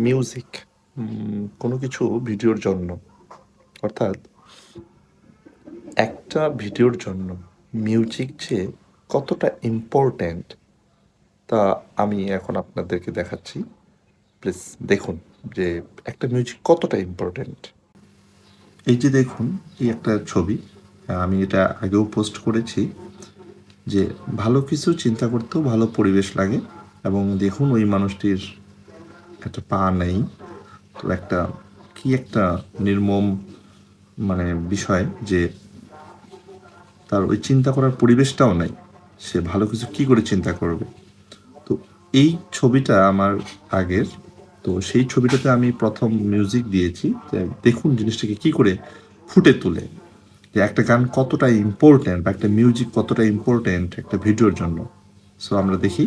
Music কোনো কিছু ভিডিওর জন্য, অর্থাৎ একটা ভিডিওর জন্য মিউজিক যে কতটা ইম্পর্ট্যান্ট তা আমি এখন আপনাদেরকে দেখাচ্ছি। প্লিজ দেখুন যে একটা মিউজিক কতটা ইম্পর্ট্যান্ট। এই যে দেখুন, এই একটা ছবি, আমি এটা আগেও পোস্ট করেছি যে ভালো কিছু চিন্তা করতেও ভালো পরিবেশ লাগে। এবং দেখুন ওই মানুষটির একটা পা নেই, তো একটা কি একটা নির্মম মানে বিষয় যে তার ওই চিন্তা করার পরিবেশটাও নাই, সে ভালো কিছু কি করে চিন্তা করবে। তো এই ছবিটা আমার আগের, তো সেই ছবিটাতে আমি প্রথম মিউজিক দিয়েছি যে দেখুন জিনিসটাকে কি করে ফুটে তোলে, যে একটা গান কতটা ইম্পর্ট্যান্ট বা একটা মিউজিক কতটা ইম্পর্ট্যান্ট একটা ভিডিওর জন্য। সো আমরা দেখি।